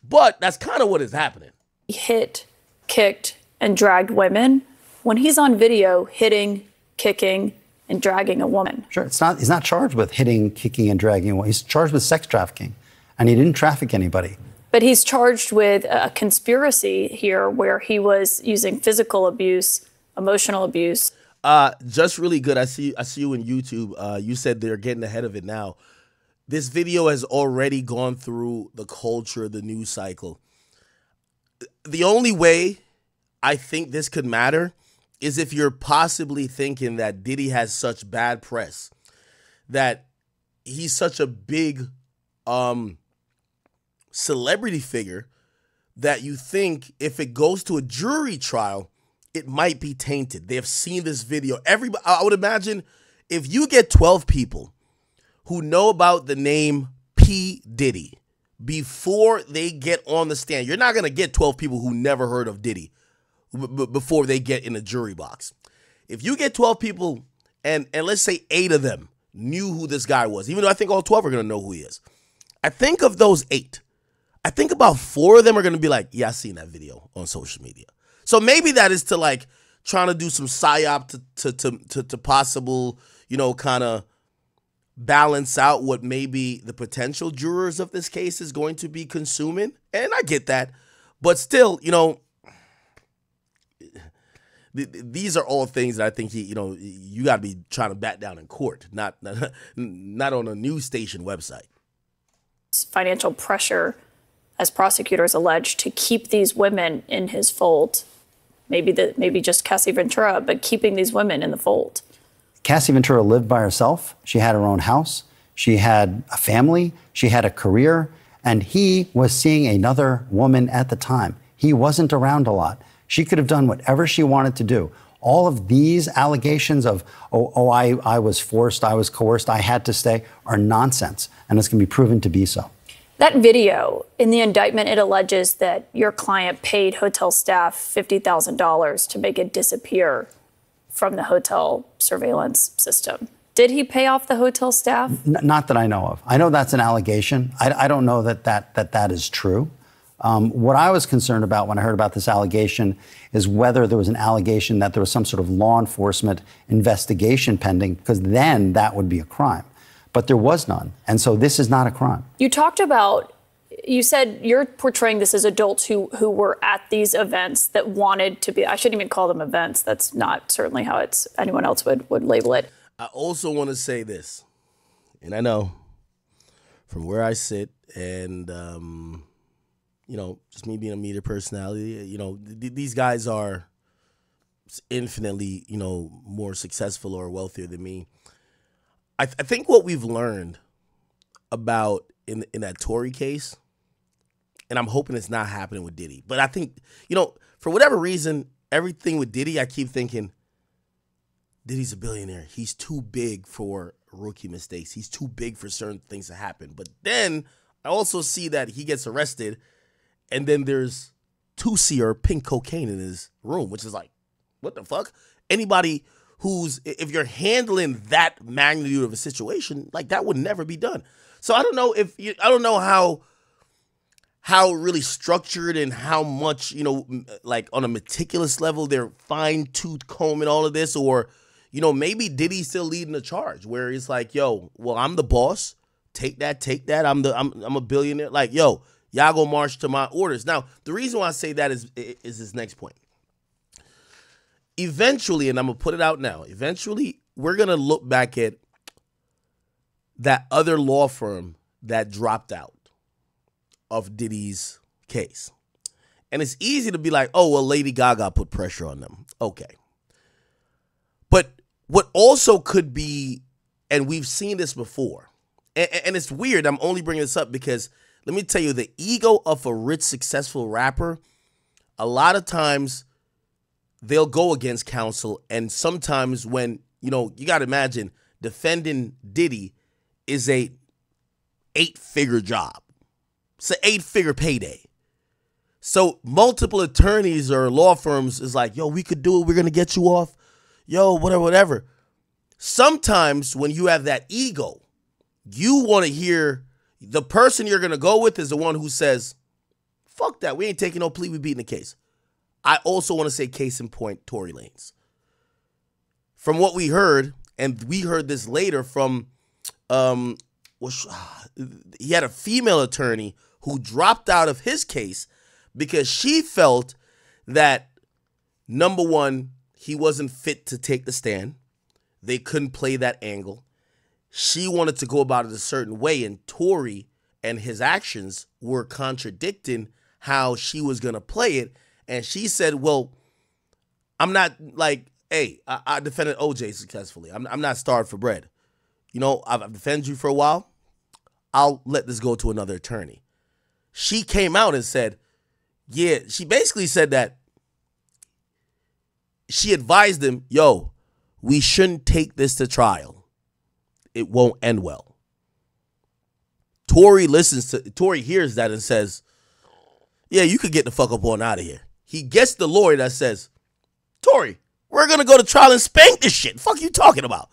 but that's kind of what is happening. He hit, kicked, and dragged women when he's on video hitting, kicking, and dragging a woman. Sure, he's not charged with hitting, kicking, and dragging a woman. He's charged with sex trafficking, and he didn't traffic anybody. But he's charged with a conspiracy here where he was using physical abuse, emotional abuse. Just really good. I see you in YouTube. You said they're getting ahead of it now. This video has already gone through the culture, the news cycle. The only way I think this could matter is if you're possibly thinking that Diddy has such bad press, that he's such a big celebrity figure, that you think if it goes to a jury trial, it might be tainted. They have seen this video. I would imagine if you get 12 people who know about the name P. Diddy before they get on the stand, you're not going to get 12 people who never heard of Diddy before they get in the jury box. If you get 12 people and let's say 8 of them knew who this guy was, even though I think all 12 are going to know who he is, I think of those 8, I think about 4 of them are going to be like, yeah, I seen that video on social media. So maybe that is to like trying to do some psyop to possible, you know, kind of balance out what maybe the potential jurors of this case is going to be consuming. And I get that. But still, you know, these are all things that I think you got to be trying to bat down in court, not on a news station website. Financial pressure, as prosecutors allege, to keep these women in his fold. Maybe just Cassie Ventura, but keeping these women in the fold. Cassie Ventura lived by herself. She had her own house. She had a family. She had a career. And he was seeing another woman at the time. He wasn't around a lot. She could have done whatever she wanted to do. All of these allegations of, I was forced, I was coerced, I had to stay, are nonsense. And it's going to be proven to be so. That video, in the indictment, it alleges that your client paid hotel staff $50,000 to make it disappear from the hotel surveillance system. Did he pay off the hotel staff? Not that I know of. I know that's an allegation. I don't know that is true. What I was concerned about when I heard about this allegation is whether there was an allegation that there was some sort of law enforcement investigation pending, because then that would be a crime. But there was none. And so this is not a crime. You said you're portraying this as adults who were at these events that wanted to be, I shouldn't even call them events. That's not certainly how anyone else would label it. I also want to say this, and I know from where I sit and, just me being a media personality, these guys are infinitely, more successful or wealthier than me. I think what we've learned about in that Tory case, and I'm hoping it's not happening with Diddy, but I think, for whatever reason, everything with Diddy, I keep thinking, Diddy's a billionaire. He's too big for rookie mistakes. He's too big for certain things to happen. But then I also see that he gets arrested, and then there's 2C or pink cocaine in his room, which is like, what the fuck? Anybody if you're handling that magnitude of a situation, like that would never be done. So I don't know how really structured and how much, like on a meticulous level, they're fine-tooth combing all of this, or, maybe Diddy's still leading the charge where it's like, yo, well, I'm the boss. Take that. I'm a billionaire. Like, yo, y'all go march to my orders. Now, the reason why I say that is this next point. Eventually, and I'm going to put it out now, eventually we're going to look back at that other law firm that dropped out of Diddy's case. And it's easy to be like, oh, well, Lady Gaga put pressure on them. Okay. But what also could be, and we've seen this before, and it's weird, I'm only bringing this up because, let me tell you, the ego of a rich, successful rapper, a lot of times they'll go against counsel, and sometimes when, you got to imagine, defending Diddy is a 8-figure job. It's an 8-figure payday. So multiple attorneys or law firms is like, yo, we could do it. We're going to get you off. Yo, whatever. Sometimes when you have that ego, you want to hear the person you're going to go with is the one who says, fuck that. We ain't taking no plea. We beating the case. I also want to say case in point, Tory Lanez. From what we heard, and we heard this later from, he had a female attorney who dropped out of his case because she felt that, number one, he wasn't fit to take the stand. They couldn't play that angle. She wanted to go about it a certain way, and Tory and his actions were contradicting how she was going to play it. And she said, well, I'm not like, hey, I defended OJ successfully. I'm not starved for bread. I've defended you for a while. I'll let this go to another attorney. She came out and said, yeah, she basically said that she advised him, yo, we shouldn't take this to trial. It won't end well. Tory hears that and says, yeah, you could get the fuck up on out of here. He gets the lawyer that says, Tory, we're going to go to trial and spank this shit. Fuck you talking about?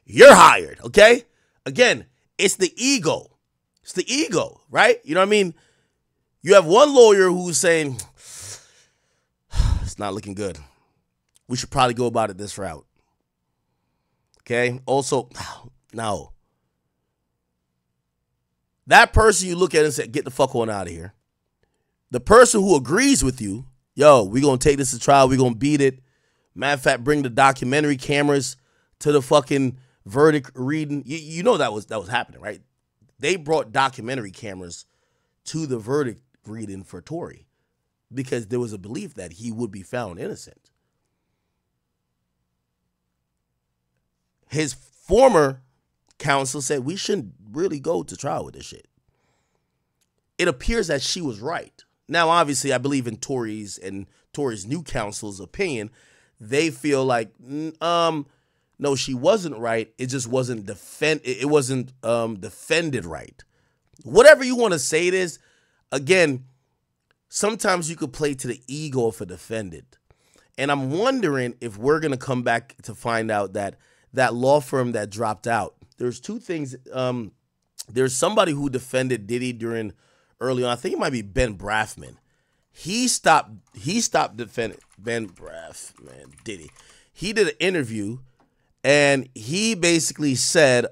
You're hired, okay? Again, it's the ego. It's the ego, right? You know what I mean? You have one lawyer who's saying, it's not looking good. We should probably go about it this route. Okay? Also, no. That person you look at and say, get the fuck on out of here. The person who agrees with you, yo, we're going to take this to trial. We're going to beat it. Matter of fact, bring the documentary cameras to the fucking verdict reading. You know that was happening, right? They brought documentary cameras to the verdict reading for Tory because there was a belief that he would be found innocent. His former counsel said we shouldn't really go to trial with this shit. It appears that she was right. Now, obviously, I believe in Tory's new counsel's opinion. They feel like, no, she wasn't right. It just wasn't defended right. Whatever you want to say it is, again, sometimes you could play to the ego of a defendant. And I'm wondering if we're going to come back to find out that that law firm that dropped out, there's two things. There's somebody who defended Diddy during early on. I think it might be Ben Braffman. He stopped defending Ben Braffman, Diddy. He did an interview and he basically said,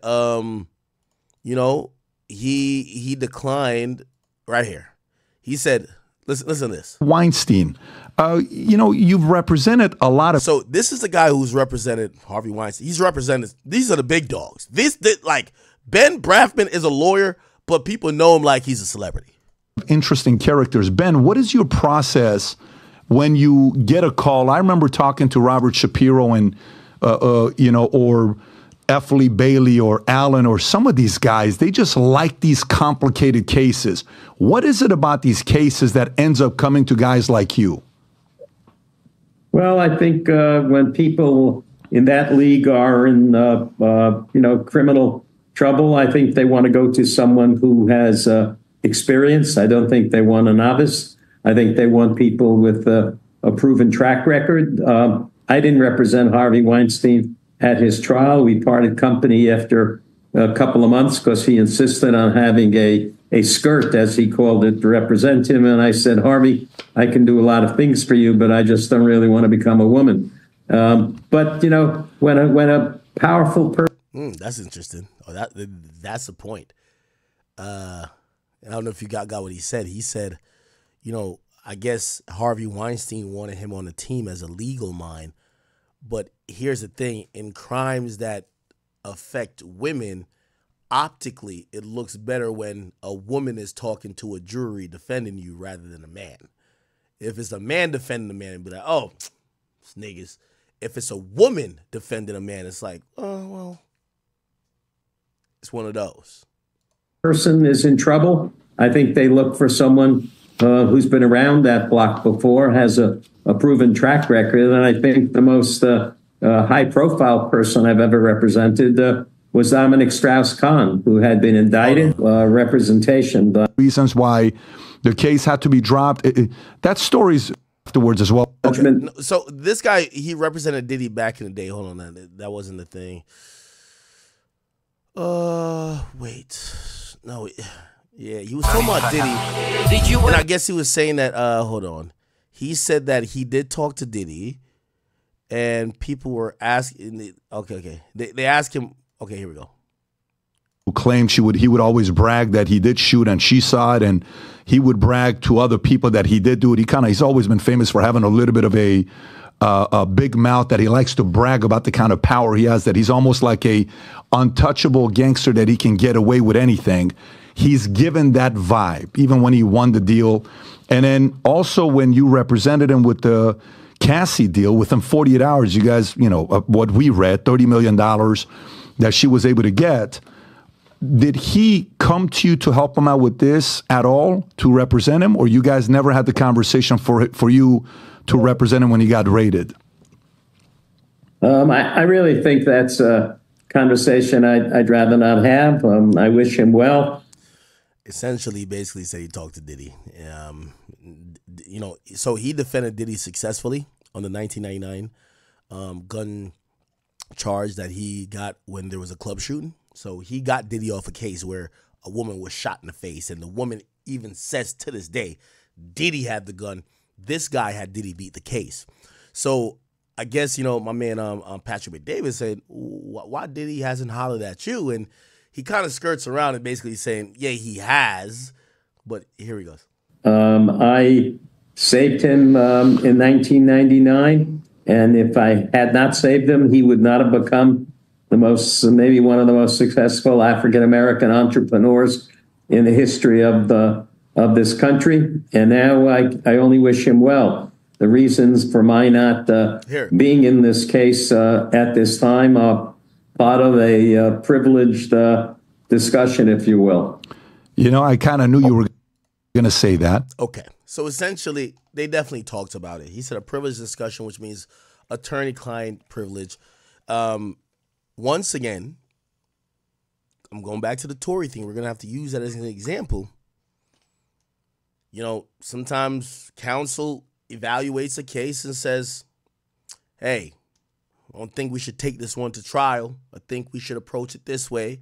he declined right here. He said, Listen to this. Weinstein. You've represented a lot of. So this is the guy who's represented Harvey Weinstein. He's represented. These are the big dogs. Like Ben Brafman is a lawyer, but people know him like he's a celebrity. Interesting characters. Ben, what is your process when you get a call? I remember talking to Robert Shapiro and or F. Lee Bailey or Allen or some of these guys. They just like these complicated cases. What is it about these cases that ends up coming to guys like you? Well, I think when people in that league are in criminal trouble, I think they want to go to someone who has experience. I don't think they want a novice. I think they want people with a proven track record. I didn't represent Harvey Weinstein at his trial. We parted company after a couple of months because he insisted on having a skirt, as he called it, to represent him. And I said, Harvey, I can do a lot of things for you, but I just don't really want to become a woman. But, when a powerful person... That's interesting. Oh, that's the point. I don't know if you got what he said. He said, I guess Harvey Weinstein wanted him on the team as a legal mind. But here's the thing. In crimes that affect women, optically, it looks better when a woman is talking to a jury defending you rather than a man. If it's a man defending a man, it'd be like, oh, it's niggas. If it's a woman defending a man, it's like, oh, well, it's one of those. Person is in trouble. I think they look for someone who's been around that block before, has a proven track record. And I think the most high-profile person I've ever represented was Dominic Strauss-Kahn, who had been indicted, representation. Reasons why the case had to be dropped. That story's afterwards as well. Okay. So this guy, he represented Diddy back in the day. Hold on, that wasn't the thing. Wait. No, yeah, he was talking about Diddy. And I guess he was saying that, hold on. He said that he did talk to Diddy, and people were asking, okay. They asked him, okay, here we go. Who claimed he would always brag that he did shoot and she saw it, and he would brag to other people that he did do it. He's always been famous for having a little bit of a big mouth, that he likes to brag about the kind of power he has, that he's almost like a untouchable gangster, that he can get away with anything. He's given that vibe, even when he won the deal. And then also when you represented him with the Cassie deal, within 48 hours, you guys, what we read, $30 million that she was able to get. Did he come to you to help him out with this at all, to represent him? Or you guys never had the conversation for you to represent him when he got raided? I really think that's a conversation I'd rather not have. I wish him well. Essentially, basically said he talked to Diddy. So he defended Diddy successfully on the 1999 gun charge that he got when there was a club shooting. So he got Diddy off a case where a woman was shot in the face, and the woman even says to this day, Diddy had the gun. This guy had Diddy beat the case. So I guess, my man Patrick McDavid said, why Diddy hasn't hollered at you? And he kind of skirts around and basically saying, yeah, he has. But here he goes. I saved him in 1999. And if I had not saved him, he would not have become maybe one of the most successful African-American entrepreneurs in the history of this country. And now I only wish him well. The reasons for my not being in this case at this time are part of a privileged discussion, if you will. I kind of knew you were going to say that. Okay. So essentially, they definitely talked about it. He said a privileged discussion, which means attorney-client privilege. Once again, I'm going back to the Tory thing. We're going to have to use that as an example. Sometimes counsel evaluates a case and says, hey, I don't think we should take this one to trial. I think we should approach it this way.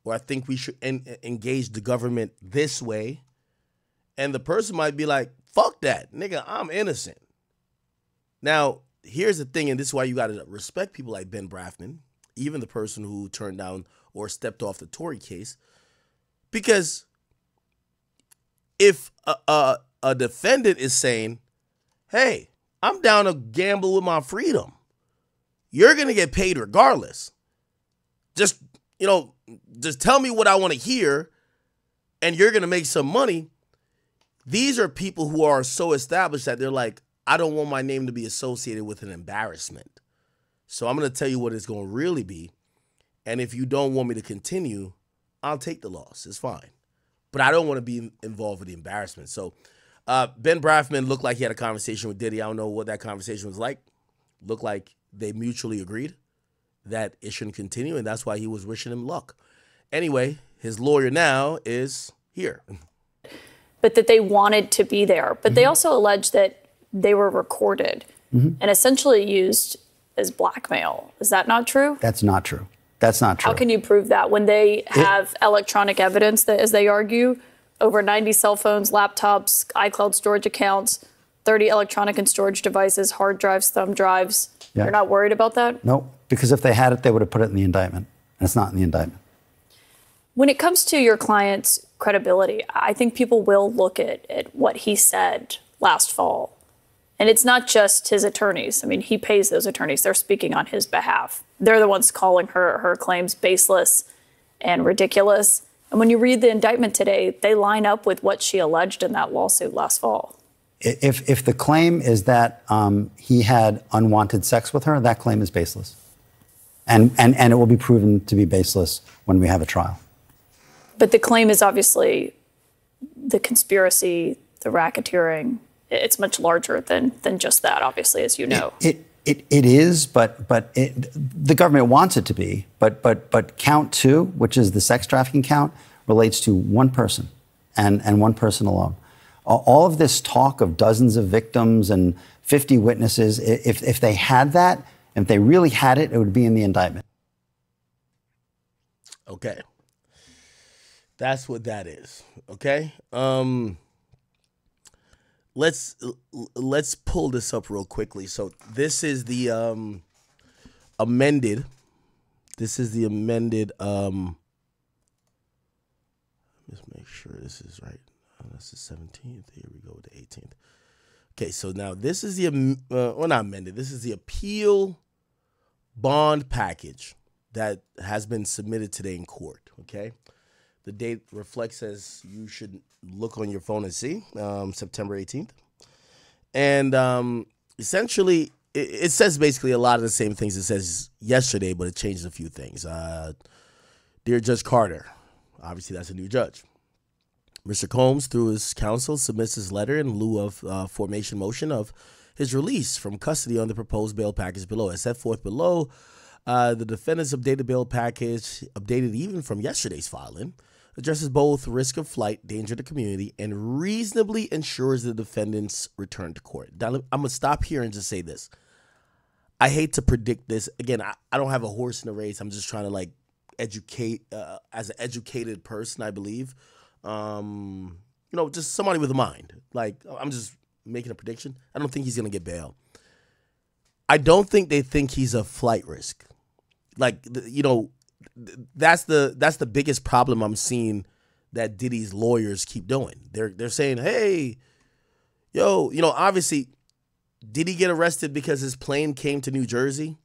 Or I think we should engage the government this way. And the person might be like, fuck that. Nigga, I'm innocent. Now, here's the thing, and this is why you got to respect people like Ben Brafman, even the person who turned down or stepped off the Tory case. Because if a defendant is saying, hey, I'm down to gamble with my freedom. You're going to get paid regardless. Just tell me what I want to hear, and you're going to make some money. These are people who are so established that they're like, I don't want my name to be associated with an embarrassment. So I'm going to tell you what it's going to really be. And if you don't want me to continue, I'll take the loss. It's fine. But I don't want to be involved with the embarrassment. So Ben Brafman looked like he had a conversation with Diddy. I don't know what that conversation was like. Looked like they mutually agreed that it shouldn't continue, and that's why he was wishing him luck. Anyway, his lawyer now is here. But that they wanted to be there. But they also allege that they were recorded and essentially used as blackmail. Is that not true? That's not true. That's not true. How can you prove that when they have electronic evidence that, as they argue, over 90 cell phones, laptops, iCloud storage accounts, 30 electronic and storage devices, hard drives, thumb drives? Yeah. You're not worried about that? No, because if they had it, they would have put it in the indictment. And it's not in the indictment. When it comes to your client's credibility, I think people will look at what he said last fall. And it's not just his attorneys. I mean, he pays those attorneys. They're speaking on his behalf. They're the ones calling her claims baseless and ridiculous. And when you read the indictment today, they line up with what she alleged in that lawsuit last fall. If the claim is that he had unwanted sex with her, that claim is baseless. And it will be proven to be baseless when we have a trial. But the claim is obviously the conspiracy, the racketeering. It's much larger than just that, obviously, as you know. It is, but the government wants it to be. But count 2, which is the sex trafficking count, relates to one person and one person alone. All of this talk of dozens of victims and 50 witnesses, if they had that, if they really had it, it would be in the indictment. Okay. That's what that is. Okay. Let's pull this up real quickly. So this is the amended. This is the amended. Let's make sure this is right. That's the 17th. Here we go with the 18th. Okay, so now this is the well, not amended. This is the appeal bond package that has been submitted today in court. Okay. The date reflects, as you should look on your phone and see, September 18th. And essentially, it says basically a lot of the same things it says yesterday, but it changes a few things. Dear Judge Carter, obviously that's a new judge. Mr. Combs, through his counsel, submits his letter in lieu of formation motion of his release from custody on the proposed bail package below. As set forth below, the defendant's updated bail package, updated even from yesterday's filing, addresses both risk of flight, danger to the community, and reasonably ensures the defendant's return to court. Now, I'm going to stop here and just say this. I hate to predict this. Again, I don't have a horse in the race. I'm just trying to educate as an educated person, I believe. Just somebody with a mind. I'm just making a prediction. I don't think he's going to get bail. I don't think they think he's a flight risk. That's the biggest problem I'm seeing that Diddy's lawyers keep doing. They're saying, hey, obviously, did he get arrested because his plane came to New Jersey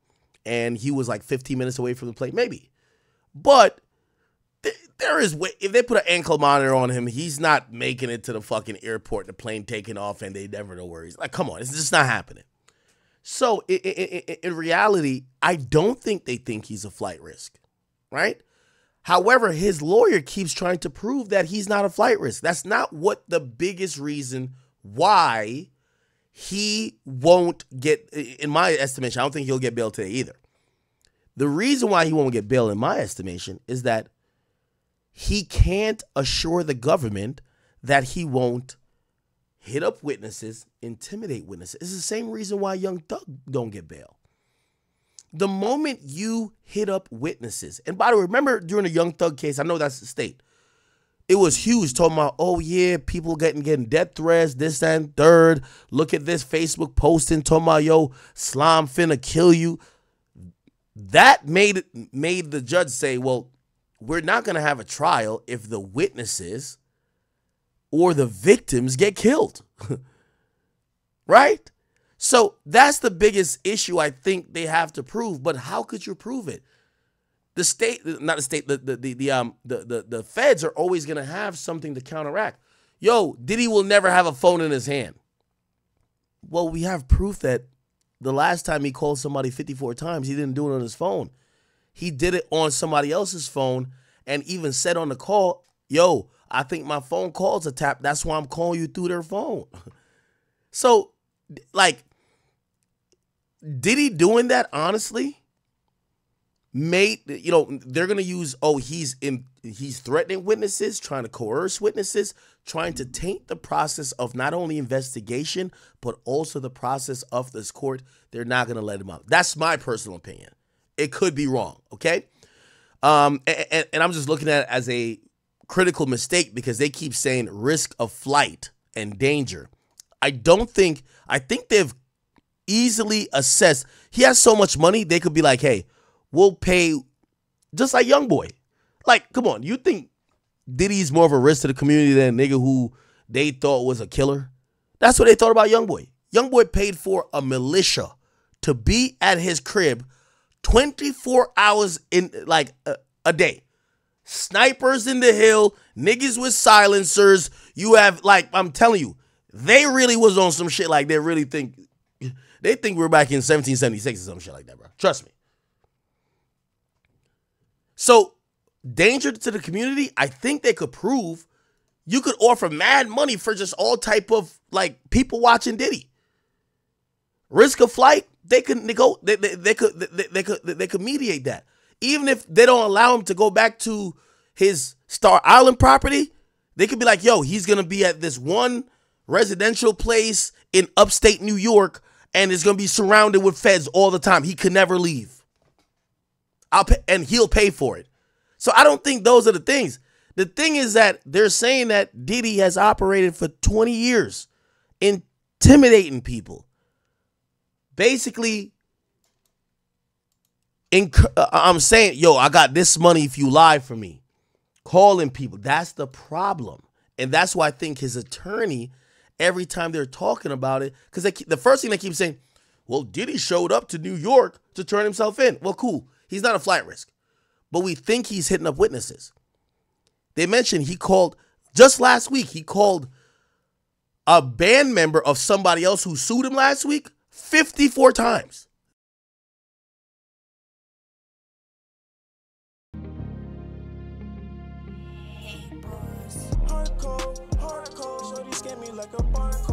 and he was 15 minutes away from the plane? Maybe. But there is way, if they put an ankle monitor on him, he's not making it to the fucking airport, the plane taking off, and they never know where he's. Come on, it's just not happening. So in reality, I don't think they think he's a flight risk, right? However, his lawyer keeps trying to prove that he's not a flight risk. That's not what the biggest reason why he won't get, in my estimation, I don't think he'll get bail today either. The reason why he won't get bail, in my estimation, is that he can't assure the government that he won't hit up witnesses, intimidate witnesses. It's the same reason why Young Thug don't get bail. The moment you hit up witnesses, and by the way, remember during the Young Thug case, I know that's the state, it was huge, talking about, oh yeah, people getting death threats, this and third. Look at this Facebook posting, talking about, yo, Slime finna kill you. That made the judge say, well, we're not going to have a trial if the witnesses or the victims get killed. Right? So that's the biggest issue I think they have to prove. But how could you prove it? The state, not the state, the feds are always going to have something to counteract. Yo, Diddy will never have a phone in his hand. Well, we have proof that the last time he called somebody 54 times, he didn't do it on his phone. He did it on somebody else's phone and even said on the call, yo, I think my phone calls are tapped. That's why I'm calling you through their phone. So, like, Diddy doing that, honestly, made, you know, they're going to use, oh, he's threatening witnesses, trying to coerce witnesses, trying to taint the process of not only investigation, but also the process of this court. They're not going to let him out. That's my personal opinion. It could be wrong, okay? And I'm just looking at it as a critical mistake because they keep saying risk of flight and danger. I think they've easily assessed. He has so much money, they could be like, hey, we'll pay, just like YoungBoy. Like, come on, you think Diddy's more of a risk to the community than a nigga who they thought was a killer? That's what they thought about YoungBoy. YoungBoy paid for a militia to be at his crib 24 hours in, like, a day. Snipers in the hill, niggas with silencers. You have, like, I'm telling you, they really was on some shit like they really think, they think we're back in 1776 or some shit like that, bro. Trust me. So, danger to the community, I think they could prove. You could offer mad money for just all type of, like, people watching Diddy. Risk of flight, they could mediate that. Even if they don't allow him to go back to his Star Island property, they could be like, yo, he's going to be at this one residential place in upstate New York, and it's going to be surrounded with feds all the time. He could never leave. And he'll pay for it. So I don't think those are the things. The thing is that they're saying that Diddy has operated for 20 years, intimidating people. Basically, I'm saying, yo, I got this money if you lie for me. Calling people. That's the problem. And that's why I think his attorney, every time they're talking about it, because the first thing they keep saying, well, Diddy showed up to New York to turn himself in. Well, cool. He's not a flight risk. But we think he's hitting up witnesses. They mentioned he called, just last week, he called a band member of somebody else who sued him last week 54 times. Hardcore, shorty scam me like a barcode.